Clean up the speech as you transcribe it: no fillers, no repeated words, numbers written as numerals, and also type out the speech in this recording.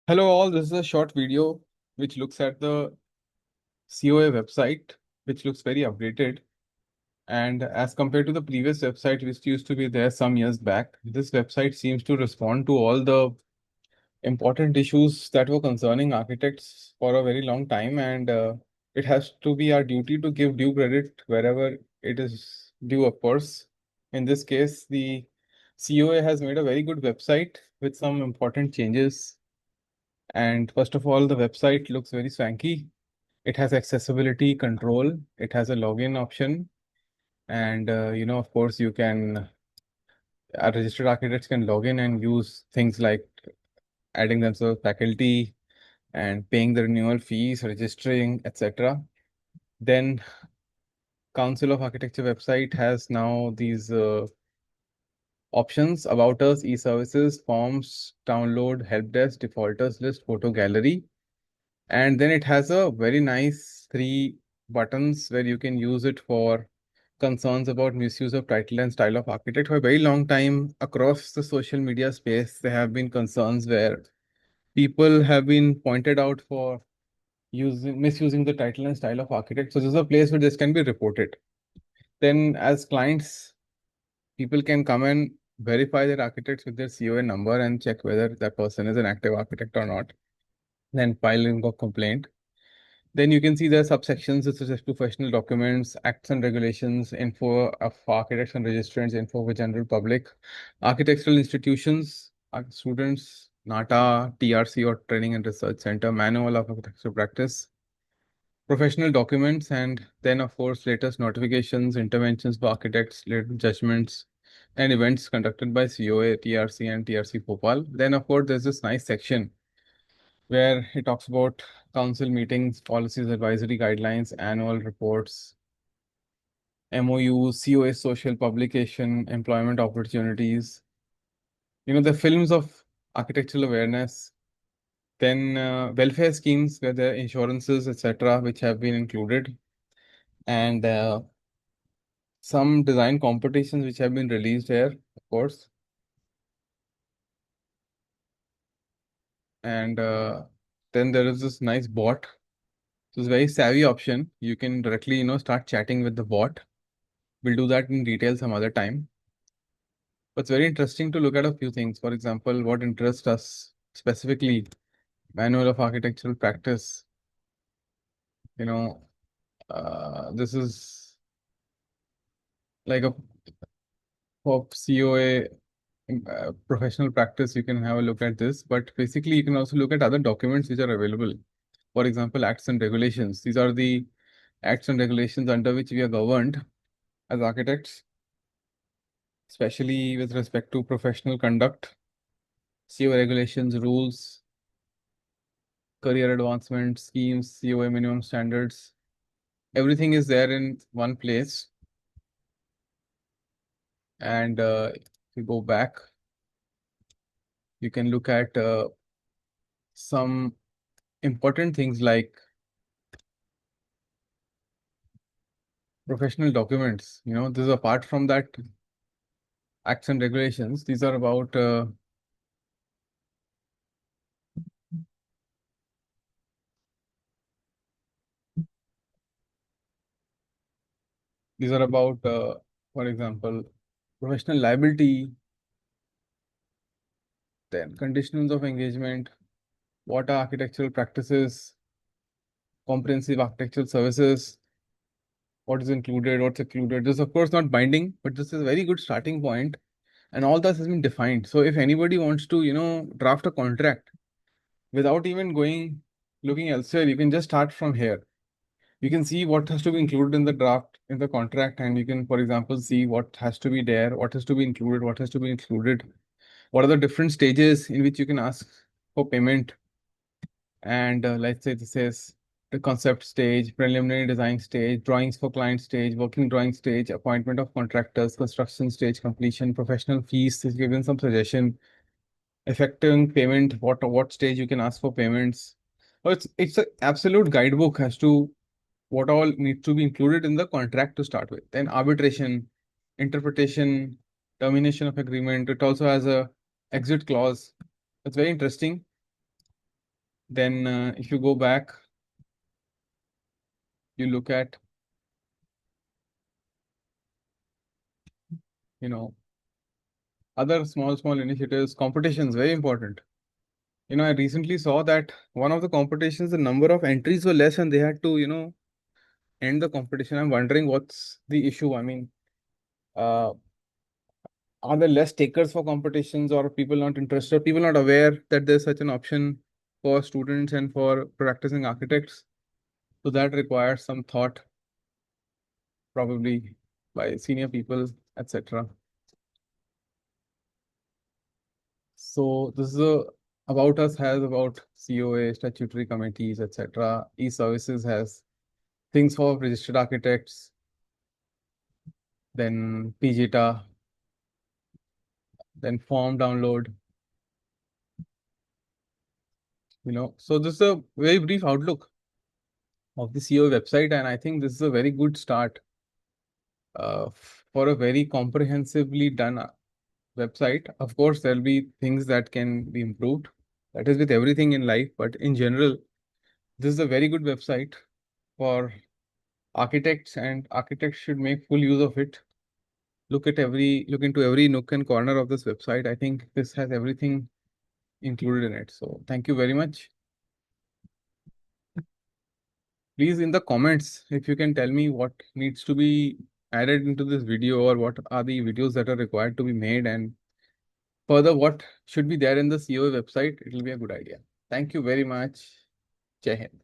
Hello all, this is a short video which looks at the COA website, which looks very updated. And as compared to the previous website, which used to be there some years back, this website seems to respond to all the important issues that were concerning architects for a very long time. And it has to be our duty to give due credit wherever it is due, of course. In this case, the COA has made a very good website with some important changes. And first of all, the website looks very swanky. It has accessibility control. It has a login option. And, of course, you can, registered architects can log in and use things like adding themselves faculty and paying the renewal fees, registering, etc. Then Council of Architecture website has now these options: About Us, e-services, forms, download, help desk, defaulters list, photo gallery. And then it has a very nice three buttons where you can use it for concerns about misuse of title and style of architect. For a very long time across the social media space, there have been concerns where people have been pointed out for misusing the title and style of architect. So this is a place where this can be reported. Then as clients, people can come and verify their architects with their COA number and check whether that person is an active architect or not. Then filing a complaint. Then you can see the subsections such as professional documents, acts and regulations, info of architects and registrants, info for general public, architectural institutions, students, NATA, TRC or Training and Research Center, manual of architectural practice, professional documents, and then of course latest notifications, interventions for architects, latest judgments, and events conducted by COA, TRC, and TRC Bhopal. Then of course there's this nice section where it talks about council meetings, policies, advisory guidelines, annual reports, MOUs, COA social publication, employment opportunities, the films of architectural awareness, then welfare schemes where there are insurances, etc., which have been included, and some design competitions which have been released here, of course. And then there is this nice bot. So it's a very savvy option. You can directly, start chatting with the bot. We'll do that in detail some other time. But it's very interesting to look at a few things. For example, what interests us specifically, Manual of Architectural Practice. You know, this is like a for COA professional practice. You can have a look at this, but basically you can also look at other documents which are available. For example, acts and regulations. These are the acts and regulations under which we are governed as architects, especially with respect to professional conduct, COA regulations, rules, career advancement schemes, COA minimum standards. Everything is there in one place. And if you go back, you can look at some important things like professional documents. This is apart from that acts and regulations. These are about, for example, professional liability, then conditions of engagement, what are architectural practices, comprehensive architectural services, what is included, what's excluded. This is of course not binding, but this is a very good starting point, and all this has been defined. So if anybody wants to, draft a contract without even going looking elsewhere, you can just start from here. You can see what has to be included in the draft in the contract, and you can, for example, see what has to be there, what has to be included, what has to be included, what are the different stages in which you can ask for payment. And let's say this is the concept stage, preliminary design stage, drawings for client stage, working drawing stage, appointment of contractors, construction stage, completion, professional fees is given some suggestion, effecting payment, what stage you can ask for payments. So it's an absolute guidebook as to what all needs to be included in the contract to start with. Then arbitration, interpretation, termination of agreement. It also has a exit clause. It's very interesting. Then if you go back, you look at, you know, other small initiatives. Competitions, very important. I recently saw that one of the competitions, the number of entries were less and they had to, end the competition. I'm wondering what's the issue. I mean, uh, are there less takers for competitions, or people not interested, people not aware that there's such an option for students and for practicing architects? So that requires some thought, probably by senior people, etc. So this is a About Us has about COA, statutory committees, etc. E-services has things for registered architects, then PGITA, then form download. So this is a very brief outlook of the CO website, and I think this is a very good start for a very comprehensively done website. Of course, there'll be things that can be improved. That is with everything in life, but in general, this is a very good website for architects, and architects should make full use of it. Look into every nook and corner of this website. I think this has everything included in it. So thank you very much. Please, in the comments, if you can tell me what needs to be added into this video, or what are the videos that are required to be made, and further what should be there in the COA website, it will be a good idea. Thank you very much. Jai Hind.